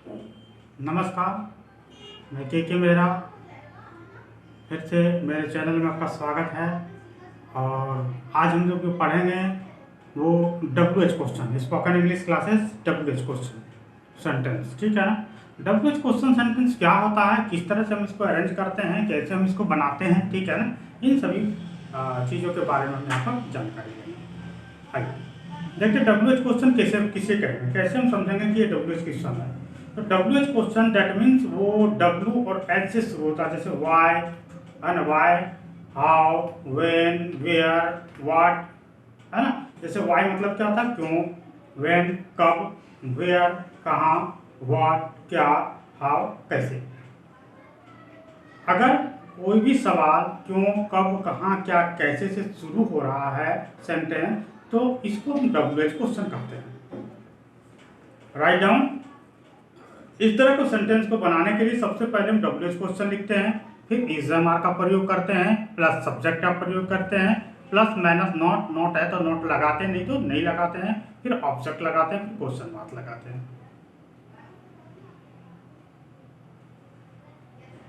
नमस्कार, मैं के मेहरा। फिर से मेरे चैनल में आपका स्वागत है। और आज हम जो पढ़ेंगे वो WH question, spoken English classes WH question sentence, ठीक है ना। WH क्वेश्चन सेंटेंस क्या होता है, किस तरह से हम इसको अरेंज करते हैं, कैसे हम इसको बनाते हैं, ठीक है ना। इन सभी चीज़ों के बारे में हम यहाँ पर जानकारी लेंगे। आइए देखते WH क्वेश्चन कैसे किसे कहेंगे, कैसे हम समझेंगे कि ये WH क्वेश्चन है। तो WH क्वेश्चन दैट मीन्स वो W और H से शुरू होता है, जैसे वाई है ना, why, how, when, where, what, है ना। जैसे वाई मतलब क्या था, क्यों, व्हेन कब, वेयर कहाँ, व्हाट क्या, हाउ कैसे। अगर कोई भी सवाल क्यों, कब, कहाँ, क्या, कैसे से शुरू हो रहा है सेंटेंस, तो इसको हम WH क्वेश्चन कहते हैं। Write down. इस तरह को सेंटेंस को बनाने के लिए सबसे पहले हम WH क्वेश्चन लिखते हैं, फिर इज मार्क का प्रयोग करते हैं, प्लस सब्जेक्ट का प्रयोग करते हैं, प्लस माइनस नॉट, नॉट है तो नॉट लगाते हैं, नहीं तो नहीं लगाते हैं, फिर ऑब्जेक्ट लगाते हैं, फिर क्वेश्चन मार्क लगाते हैं।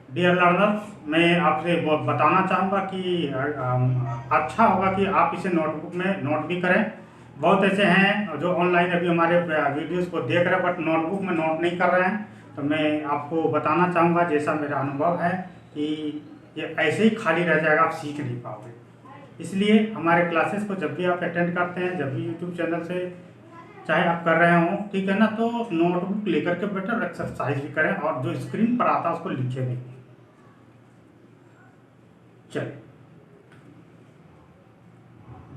डियर लर्नर्स, मैं आपसे बताना चाहूँगा कि अच्छा होगा कि आप इसे नोटबुक में नोट भी करें। बहुत ऐसे हैं जो ऑनलाइन अभी हमारे वीडियोस को देख रहे हैं बट नोटबुक में नोट नहीं कर रहे हैं। तो मैं आपको बताना चाहूँगा, जैसा मेरा अनुभव है, कि ये ऐसे ही खाली रह जाएगा, आप सीख नहीं पाओगे। इसलिए हमारे क्लासेस को जब भी आप अटेंड करते हैं, जब भी यूट्यूब चैनल से चाहे आप कर रहे हो, ठीक है ना, तो नोटबुक लेकर के बेटर एक्सरसाइज भी करें और जो स्क्रीन पर आता है उसको लिखे भी। चलिए,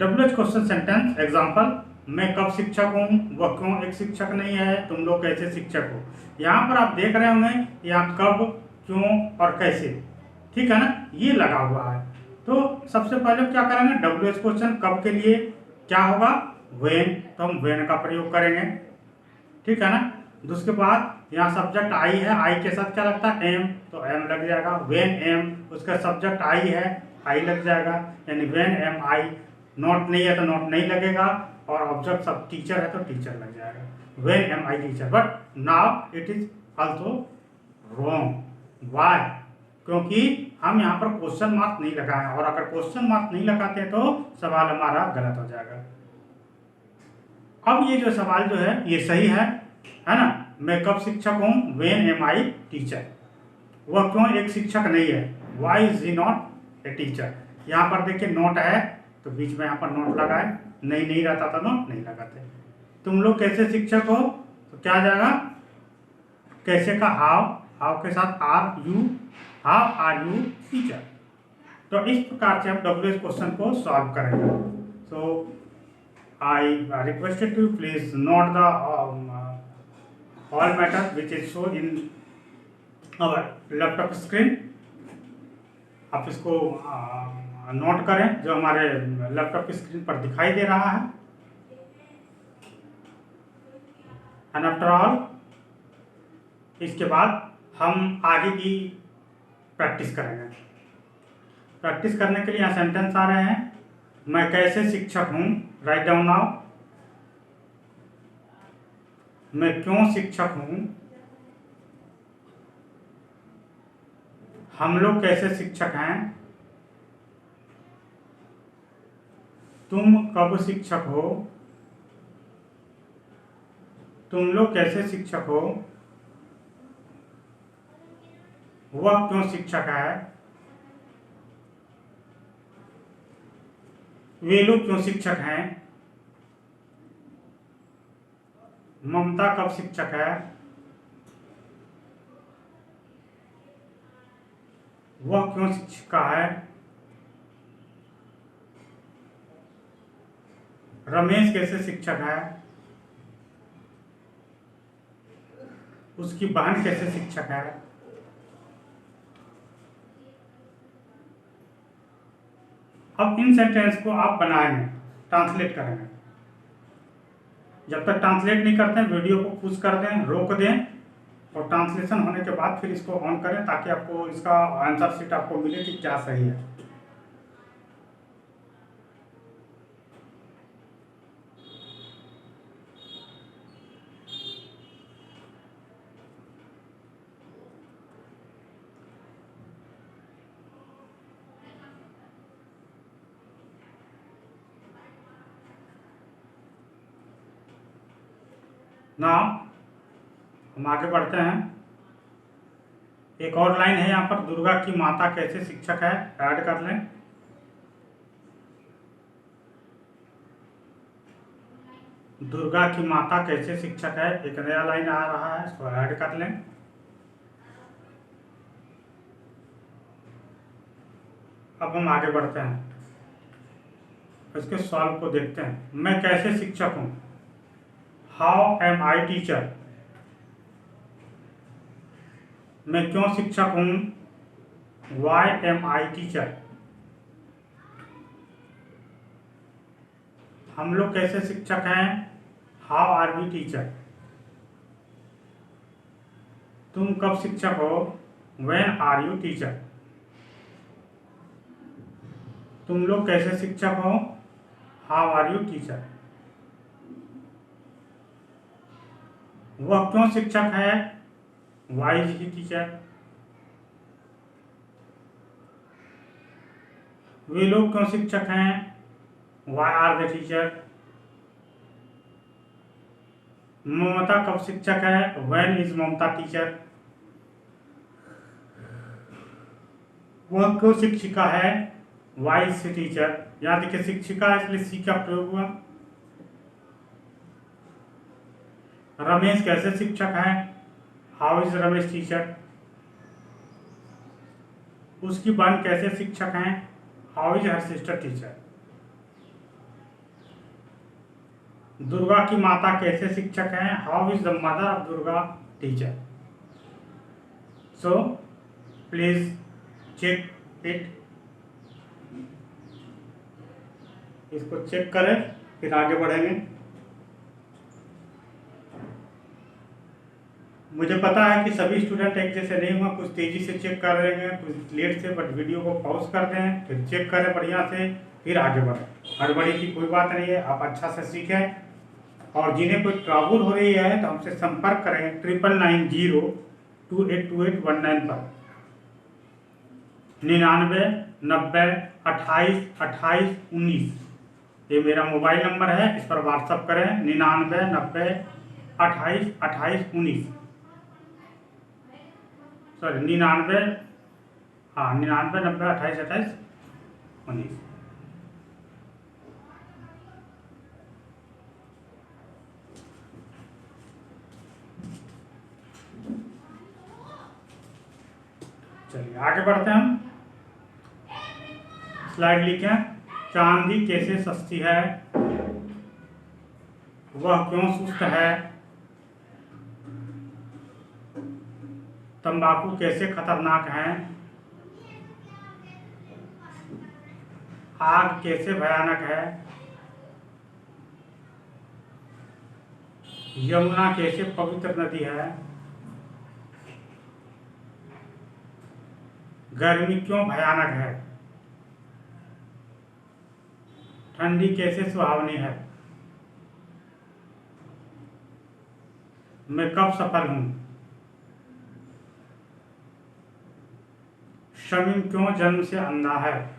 WH क्वेश्चन सेंटेंस एग्जांपल। मैं कब शिक्षक हूँ, वह क्यों एक शिक्षक नहीं है, तुम लोग कैसे शिक्षक हो। यहाँ पर आप देख रहे होंगे यहाँ कब, क्यों और कैसे, ठीक है ना, ये लगा हुआ है। तो सबसे पहले क्या करेंगे, WH क्वेश्चन कब के लिए क्या होगा, व्हेन, तो हम व्हेन का प्रयोग करेंगे, ठीक है ना। उसके बाद यहाँ सब्जेक्ट आई है, आई के साथ क्या लगता है, एम, तो एम लग जाएगा। व्हेन एम, उसका सब्जेक्ट आई है, आई लग जाएगा, यानी व्हेन एम आई। नॉट नहीं है तो नॉट नहीं लगेगा, और ऑब्जेक्ट सब टीचर है तो टीचर लग जाएगा, when am I teacher. But now it is also wrong. Why? क्योंकि हम यहाँ पर क्वेश्चन मार्क नहीं लगाए, और अगर क्वेश्चन मार्क नहीं लगाते तो सवाल हमारा गलत हो जाएगा। अब ये जो सवाल जो है ये सही है ना। मैं कब शिक्षक हूँ, व्हेन एम आई टीचर। वह क्यों एक शिक्षक नहीं है, why is he not a teacher. यहाँ पर देखिए नोट है तो बीच में यहाँ पर नोट लगाए, नहीं रहता तो नोट नहीं लगाते। तुम लोग कैसे शिक्षक हो, तो क्या आ जाएगा, कैसे का हाउ, हाउ के साथ are you, how are you teacher. तो इस प्रकार से हम WH क्वेश्चन को सॉल्व करेंगे। सो I requested to please note the all matter which is shown in our laptop screen। आप इसको नोट करें जो हमारे लैपटॉप की स्क्रीन पर दिखाई दे रहा है। एंड आफ्टर ऑल, इसके बाद हम आगे की प्रैक्टिस करेंगे। प्रैक्टिस करने के लिए यहाँ सेंटेंस आ रहे हैं। मैं कैसे शिक्षक हूँ, राइट डाउन नाउ। मैं क्यों शिक्षक हूँ, हम लोग कैसे शिक्षक हैं, तुम कब शिक्षक हो, तुम लोग कैसे शिक्षक हो, वह क्यों शिक्षक है, वे लोग क्यों शिक्षक हैं, ममता कब शिक्षक है, वह क्यों शिक्षिका है, रमेश कैसे शिक्षक है, उसकी बहन कैसे शिक्षक है। अब इन सेंटेंस को आप बनाएंगे, ट्रांसलेट करेंगे। जब तक ट्रांसलेट नहीं करते हैं वीडियो को पुश कर दें, रोक दें, और ट्रांसलेशन होने के बाद फिर इसको ऑन करें ताकि आपको इसका आंसर शीट आपको मिले कि क्या सही है। ना हम आगे बढ़ते हैं। एक और लाइन है यहाँ पर, दुर्गा की माता कैसे शिक्षक है, ऐड कर लें। दुर्गा की माता कैसे शिक्षक है, एक नया लाइन आ रहा है, इसको ऐड कर लें। अब हम आगे बढ़ते हैं, इसके सॉल्व को देखते हैं। मैं कैसे शिक्षक हूं, हाउ एम आई टीचर। मैं क्यों शिक्षक हूं, वाई एम आई टीचर। हम लोग कैसे शिक्षक हैं, हाउ आर वी टीचर। तुम कब शिक्षक हो, व्हेन आर यू टीचर। तुम लोग कैसे शिक्षक हो, हाउ आर यू टीचर। वह क्यों शिक्षक है, वाई इज ही टीचर। वे लोग क्यों शिक्षक हैं, वाई आर द टीचर। ममता कब शिक्षक है, व्हेन इज ममता टीचर। वह क्यों शिक्षिका है, वाई इज सी टीचर। यहाँ देखिए शिक्षिका इसलिए सी का प्रयोग हुआ। रमेश कैसे शिक्षक है, हाउ इज रमेश टीचर। उसकी बहन कैसे शिक्षक हैं, how is her sister teacher. Durga की माता कैसे शिक्षक हैं, how is the mother of Durga teacher. So please check it, इसको चेक करें फिर आगे बढ़ेंगे। मुझे पता है कि सभी स्टूडेंट एक जैसे नहीं हुआ, कुछ तेजी से चेक कर रहे हैं, कुछ लेट से, बट वीडियो को पॉज कर दें, फिर चेक करें बढ़िया से, फिर आगे बढ़ें। हड़बड़ी की कोई बात नहीं है, आप अच्छा से सीखें। और जिन्हें कोई ट्रबल हो रही है तो हमसे संपर्क करें 9990282819 पर। 9990282819 ये मेरा मोबाइल नंबर है, इस पर व्हाट्सअप करें 9990282819। सॉरी 9990282819। चलिए आगे बढ़ते हैं हम। स्लाइड लिखें, चांदी कैसे सस्ती है, वह क्यों सुस्त है। तंबाकू कैसे खतरनाक है, आग कैसे भयानक है। यमुना कैसे पवित्र नदी है। गर्मी क्यों भयानक है, ठंडी कैसे सुहावनी है। मैं कब सफल हूं, शमीम क्यों जन्म से अंधा है।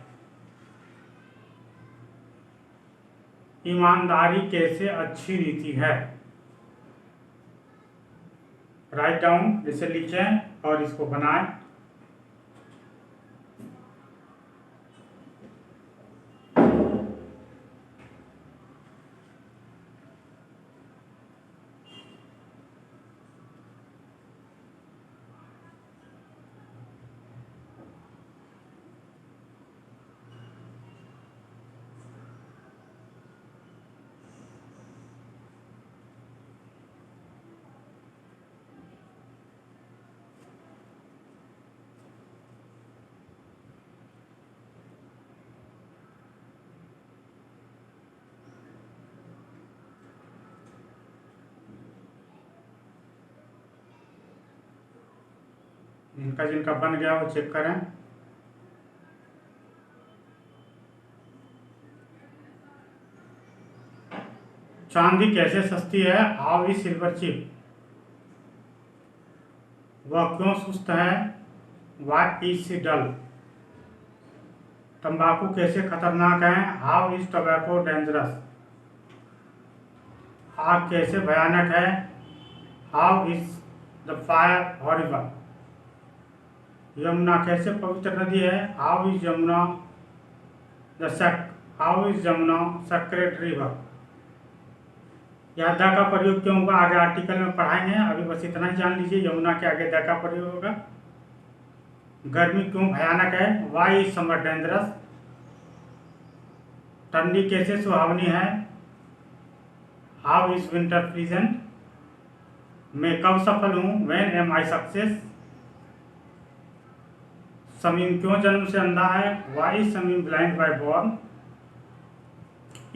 ईमानदारी कैसे अच्छी नीति है। राइट डाउन, जैसे लिखें और इसको बनाएं। जिनका जिनका बन गया वो चेक करें। चांदी कैसे सस्ती है, हाउ इज सिल्वर चीप। वह क्यों सुस्त है, व्हाट इज सी डल। तंबाकू कैसे खतरनाक है, हाउ इज टोबैको डेंजरस। आग कैसे भयानक है, how is the fire horrible, Yamuna कैसे पवित्र नदी है, how is Yamuna how is Yamuna sacred river. यह द का प्रयोग क्यों होगा आगे आर्टिकल में पढ़ाएंगे, अभी बस इतना ही जान लीजिए, यमुना के आगे द का प्रयोग होगा। गर्मी क्यों भयानक है, वाई इज समर डेंजरस, ठंडी कैसे सुहावनी है, हाउ इज विंटर प्लीजेंट, मैं कब सफल हूँ, when am I success, Samim क्यों जन्म से अंधा है, why is Samim blind by born,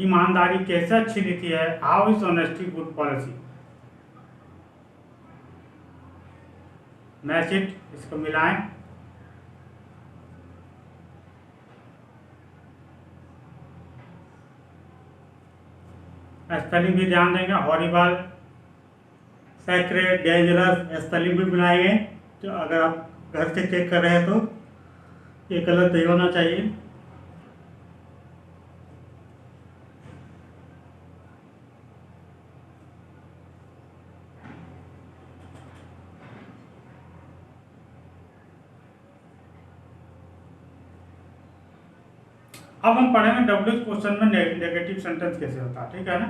ईमानदारी कैसे अच्छी नीति है, how is honesty good policy. Match it, इसको मिलाएं। स्पेलिंग भी ध्यान देंगे, हॉरिबल, सेक्रेड, डेंजरस, स्पेलिंग भी मिलाएंगे। तो अगर आप घर से चेक कर रहे हैं तो ये गलत नहीं होना चाहिए। अब हम पढ़ेंगे डब्ल्यूएच क्वेश्चन में नेगेटिव सेंटेंस कैसे होता है, ठीक है ना।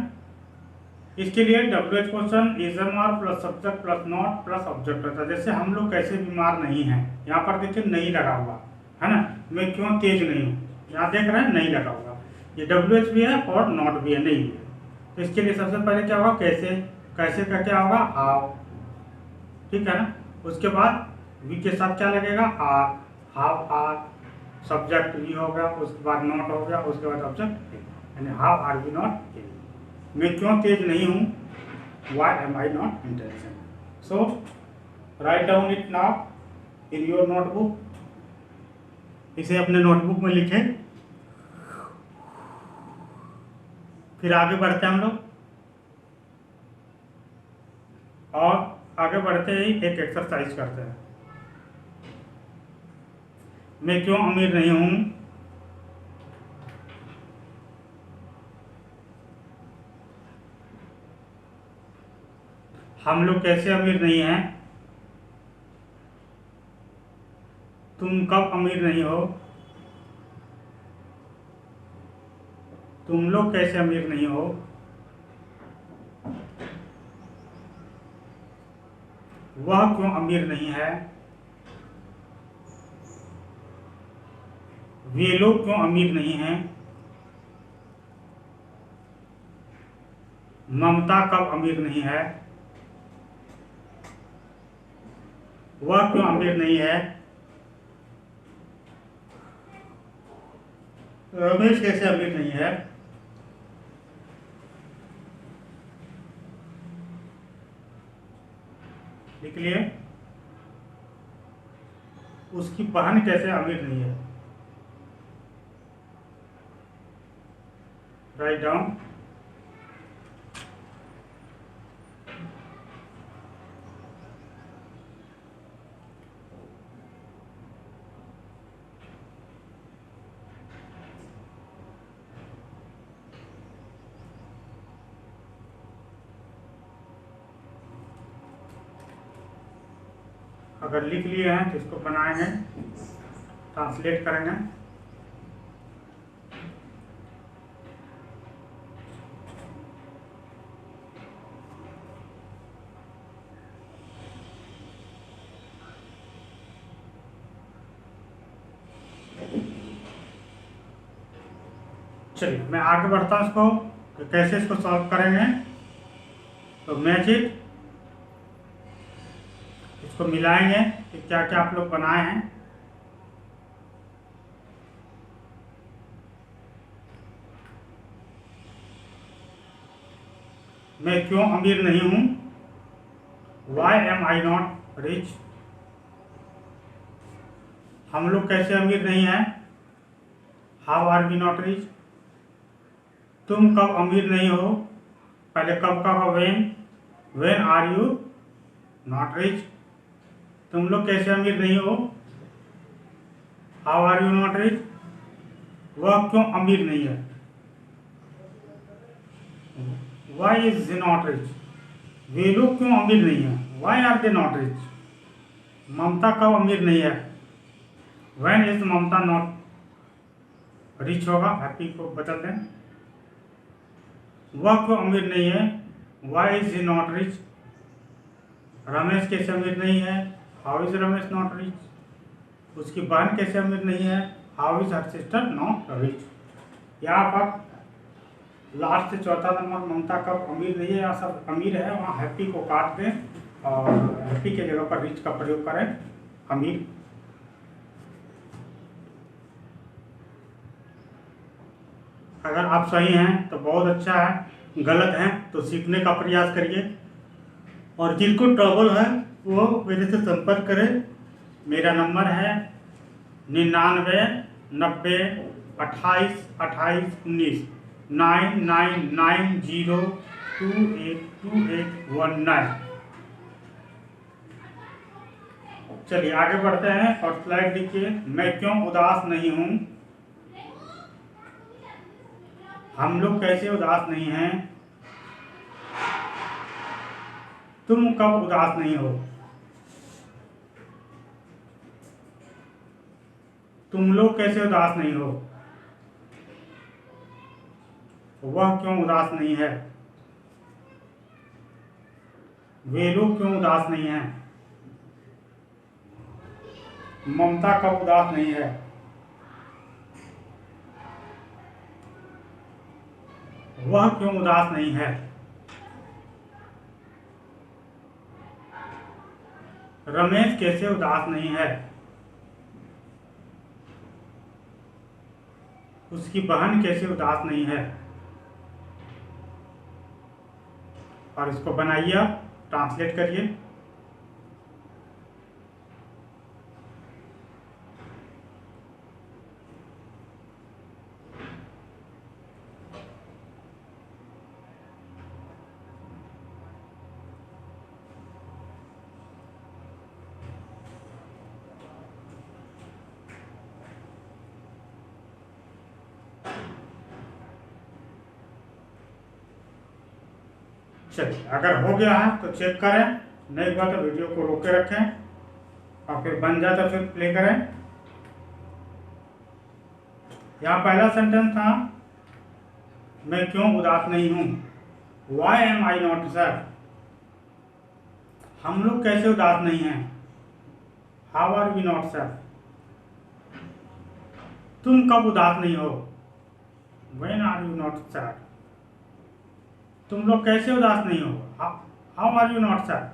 इसके लिए WH question is am are plus subject plus not plus object होता है। जैसे हम लोग कैसे बीमार नहीं हैं, यहाँ पर देखिए नहीं लगा हुआ है ना, मैं क्यों तेज नहीं हूँ, यहाँ देख रहे हैं नहीं लगा हुआ, ये डब्ल्यूएच भी है और नॉट भी है, नहीं भी है। तो इसके लिए सबसे पहले क्या होगा, कैसे, कैसे का क्या होगा, हाउ, ठीक है ना। उसके बाद वी के साथ क्या लगेगा, are, how are, subject we हो गया, उसके बाद नॉट हो गया, उसके बाद ऑब्जेक्ट यानी हाउ आर वी नॉट, मैं क्यों तेज नहीं हूँ, why am I not intelligent. So write down it now in your notebook, इसे अपने नोटबुक में लिखें। फिर आगे बढ़ते हैं हम लोग, और आगे बढ़ते ही एक एक्सरसाइज करते हैं। मैं क्यों अमीर नहीं हूँ, हम लोग कैसे अमीर नहीं हैं, तुम कब अमीर नहीं हो, तुम लोग कैसे अमीर नहीं हो, वह क्यों अमीर नहीं है, वे लोग क्यों अमीर नहीं हैं, ममता कब अमीर नहीं है, वह क्यों अमीर नहीं है, रमेश कैसे अमीर नहीं है। लिख लिए, उसकी बहन कैसे अमीर नहीं है, राइट डाउन। अगर लिख लिए हैं तो इसको बनाएंगे, ट्रांसलेट करेंगे। चलिए मैं आगे बढ़ता हूँ इसको, तो कैसे इसको सॉल्व करेंगे। तो मैच इट, इसको मिलाएंगे कि क्या क्या आप लोग बनाए हैं। मैं क्यों अमीर नहीं हूं, why am I not rich, हम लोग कैसे अमीर नहीं हैं, how are we not rich, तुम कब अमीर नहीं हो, पहले कब का हो, when are you not rich, तुम लोग कैसे अमीर नहीं हो, how are you not rich, वह क्यों अमीर नहीं है, वाई इज नॉट रिच, वे लोग क्यों अमीर नहीं है? Why are they not rich? Mamta कब अमीर नहीं है? When is Mamta not rich होगा, हैप्पी को बदल दें। वह क्यों अमीर नहीं है? Why is he not rich? Ramesh कैसे अमीर नहीं है? How is Ramesh not rich? उसकी बहन कैसे अमीर नहीं है? How is her sister not rich? यहाँ पर लास्ट से चौथा नंबर ममता कब अमीर नहीं है या सब अमीर है, वहाँ हैप्पी को काट दें और हैप्पी के जगह पर रिच का प्रयोग करें, अमीर। अगर आप सही हैं तो बहुत अच्छा है, गलत हैं तो सीखने का प्रयास करिए, और जिनको ट्रबल है वो मेरे से संपर्क करें। मेरा नंबर है 99 90 28 28 19 9990282819। चलिए आगे बढ़ते हैं और स्लाइड देखिए। मैं क्यों उदास नहीं हूं? हम लोग कैसे उदास नहीं हैं? तुम कब उदास नहीं हो? तुम लोग कैसे उदास नहीं हो? वह क्यों उदास नहीं है? वे लोग क्यों उदास नहीं हैं? ममता कब उदास नहीं है? वह क्यों उदास नहीं है? रमेश कैसे उदास नहीं है? उसकी बहन कैसे उदास नहीं है? और इसको बनाइए, आप ट्रांसलेट करिए। चलिए अगर हो गया है तो चेक करें, नहीं हुआ तो वीडियो को रोके रखें और फिर बन जाए तो फिर प्ले करें। यहाँ पहला सेंटेंस था, मैं क्यों उदास नहीं हूं? Why am I not sad? हम लोग कैसे उदास नहीं हैं? How are we not sad? तुम कब उदास नहीं हो? When are you not sad? तुम लोग कैसे उदास नहीं हो? How are you not sad?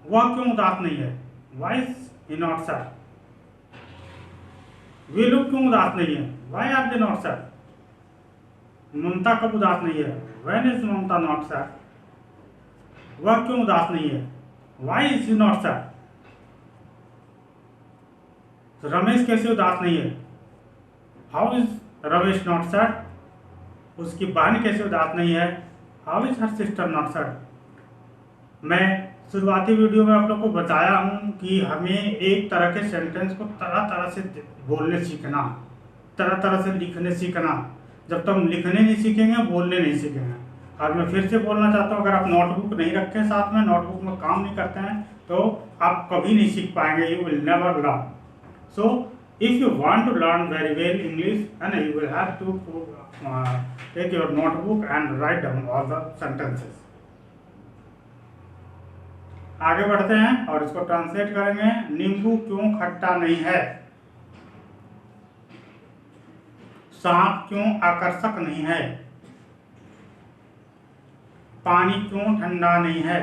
वह क्यों उदास नहीं है? Why is he not sad? वे लोग क्यों उदास नहीं है? Why are they not sad? Mamta कब उदास नहीं है? When is Mamta not sad? वह क्यों उदास नहीं है? Why is he not sad? Ramesh कैसे उदास नहीं है? How is Ramesh not sad? उसकी बहन कैसे उदास नहीं है? How is her sister not sad? मैं शुरुआती वीडियो में आप लोग को बताया हूँ कि हमें एक तरह के सेंटेंस को तरह तरह से बोलने सीखना, तरह तरह से लिखने सीखना। जब तक हम लिखने नहीं सीखेंगे बोलने नहीं सीखेंगे। और मैं फिर से बोलना चाहता हूँ, अगर आप नोटबुक नहीं रखें साथ में, नोटबुक में काम नहीं करते हैं, तो आप कभी नहीं सीख पाएंगे। You will never learn. So if you want to learn very well English, and you will have to take your notebook and write down all the sentences. आगे बढ़ते हैं और इसको ट्रांसलेट करेंगे। नींबू क्यों खट्टा नहीं है? सांप क्यों आकर्षक नहीं है? पानी क्यों ठंडा नहीं है?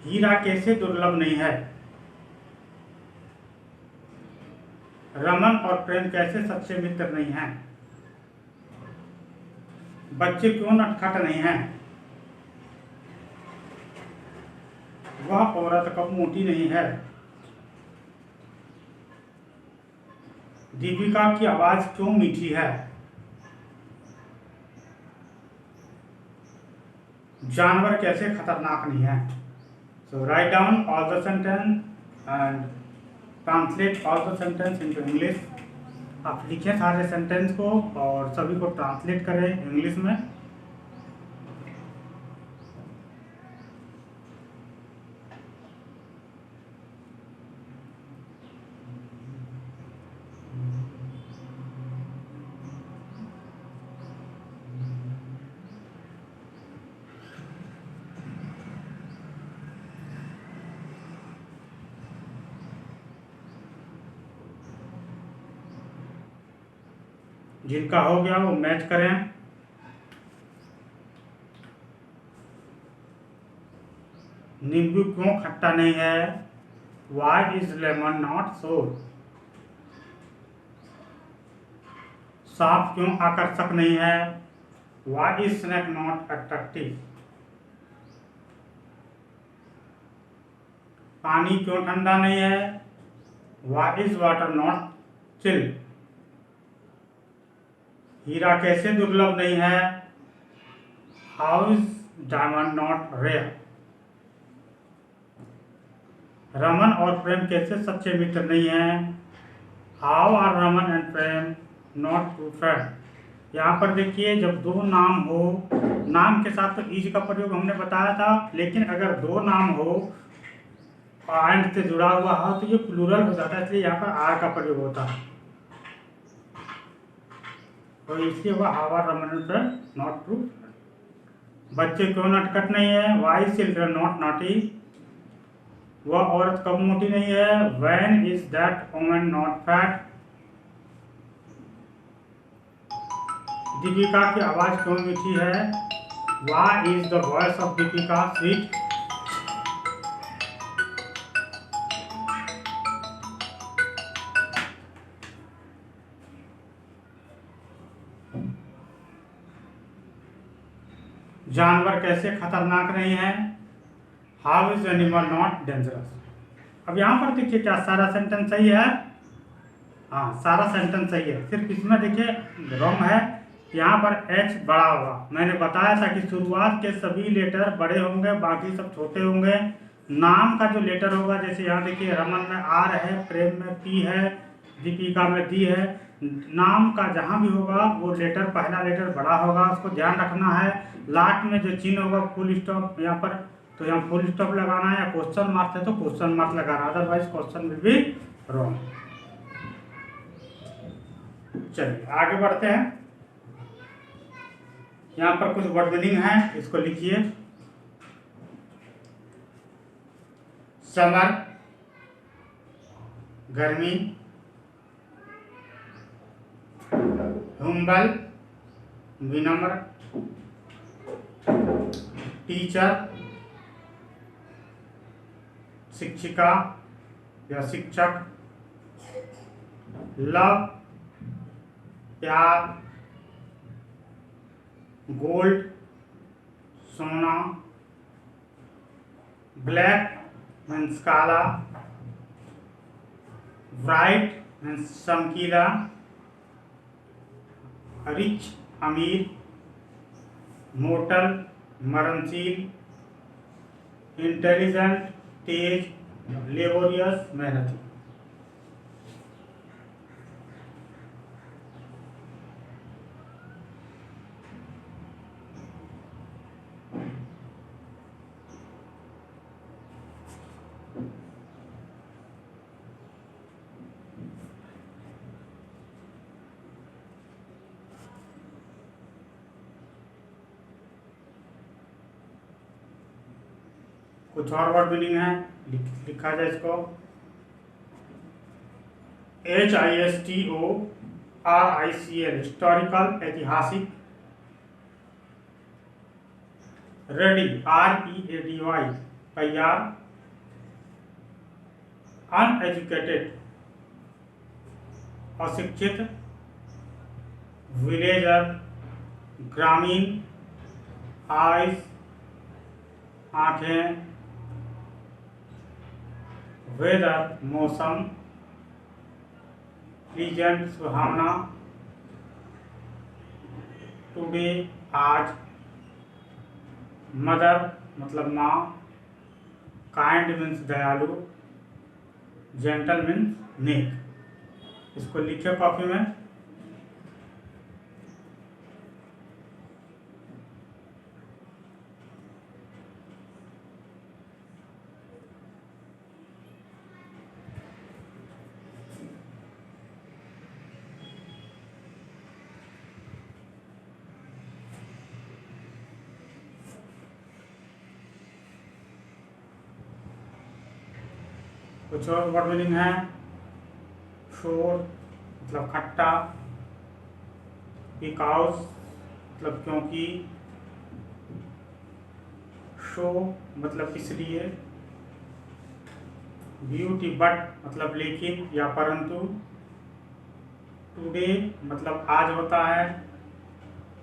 हीरा कैसे दुर्लभ नहीं है? रमन और प्रेम कैसे सच्चे मित्र नहीं हैं? बच्चे क्यों नटखट नहीं हैं? वह औरत कब मोटी नहीं है? दीपिका की आवाज क्यों मीठी है? जानवर कैसे खतरनाक नहीं है? So write down all the sentence and translate all the sentence into English. आप लिखें सारे सेंटेंस को और सभी को ट्रांसलेट करें इंग्लिश में। जिनका हो गया वो मैच करें। नींबू क्यों खट्टा नहीं है? Why is lemon not sour? सांप क्यों आकर्षक नहीं है? Why is snake not attractive? पानी क्यों ठंडा नहीं है? Why is water not chill? हीरा कैसे दुर्लभ नहीं है? How is diamond not rare? Raman और प्रेम कैसे सच्चे मित्र नहीं हैं? How are Raman and Prem not true friend? यहाँ पर देखिए, जब दो नाम हो, नाम के साथ तो इज का प्रयोग हमने बताया था, लेकिन अगर दो नाम हो एंड से जुड़ा हुआ हो तो ये प्लूरल हो जाता है, इसलिए यहाँ पर आर का प्रयोग होता है। तो इसलिए हुआ how are Raman and Prem not true. बच्चे क्यों नटखट नहीं है? Why children not naughty? वह औरत कब मोटी नहीं है? When is that woman not fat? Deepika की आवाज क्यों मीठी है? Why is the voice of Deepika sweet? जानवर कैसे खतरनाक नहीं है? How is animal not dangerous? अब यहाँ पर देखिए, क्या सारा सेंटेंस सही है? हाँ, सारा सेंटेंस सही है, सिर्फ इसमें देखिए रॉन्ग है। यहाँ पर एच बड़ा होगा। मैंने बताया था कि शुरुआत के सभी लेटर बड़े होंगे, बाकी सब छोटे होंगे। नाम का जो लेटर होगा, जैसे यहाँ देखिए रमन में आर है, प्रेम में पी है, दीपिका में दी है। नाम का जहाँ भी होगा वो लेटर, पहला लेटर बड़ा होगा, उसको ध्यान रखना है। लास्ट में जो चिन्ह होगा फुल स्टॉप, यहाँ पर तो यहाँ फुल स्टॉप लगाना है, या क्वेश्चन मार्क है तो क्वेश्चन मार्क लगाना, otherwise question will be wrong. चलिए आगे बढ़ते हैं। यहाँ पर कुछ वर्ड मीनिंग है, इसको लिखिए। समर गर्मी, हुम्बल विनम्र, टीचर शिक्षिका या शिक्षक, लव प्यार, गोल्ड सोना, ब्लैक मीन्स काला, ब्राइट मीन्स चमकीला, रिच अमीर, मोर्टल मरणशील, इंटेलिजेंट तेज, लेबोरियस मेहनती। कुछ और वर्ड मीनिंग है, लिखा जाए इसको। HISTORICL हिस्टोरिकल ऐतिहासिक, रेडी READY तैयार, अनएजुकेटेड अशिक्षित, विलेजर ग्रामीण, आइज आंखें, वेदर मौसम, प्लीजेंट सुहावना, टुडे आज, मदर मतलब माँ, काइंड मीन्स दयालु, जेंटल मीन्स नेक। इसको लिखे कॉपी में। कुछ और वर्ड मीनिंग है। शोर मतलब खट्टा, बिकॉज मतलब क्योंकि, शो मतलब इसलिए, ब्यूटी बट मतलब लेकिन या परंतु, टुडे मतलब आज होता है,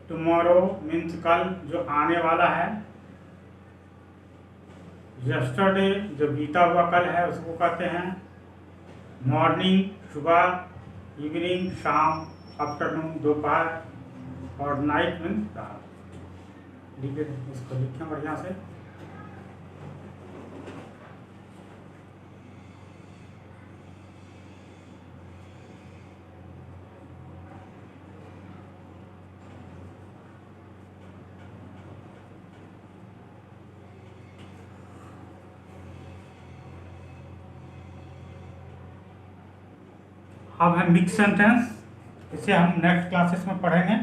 टुमारो मीन्स कल जो आने वाला है, यस्टरडे जो बीता हुआ कल है उसको कहते हैं, मॉर्निंग सुबह, इवनिंग शाम, आफ्टरनून दोपहर, और नाइट मीन्स रात। ठीक है, इसको लिखें बढ़िया से। अब है मिक्स सेंटेंस, इसे हम नेक्स्ट क्लासेस में पढ़ेंगे।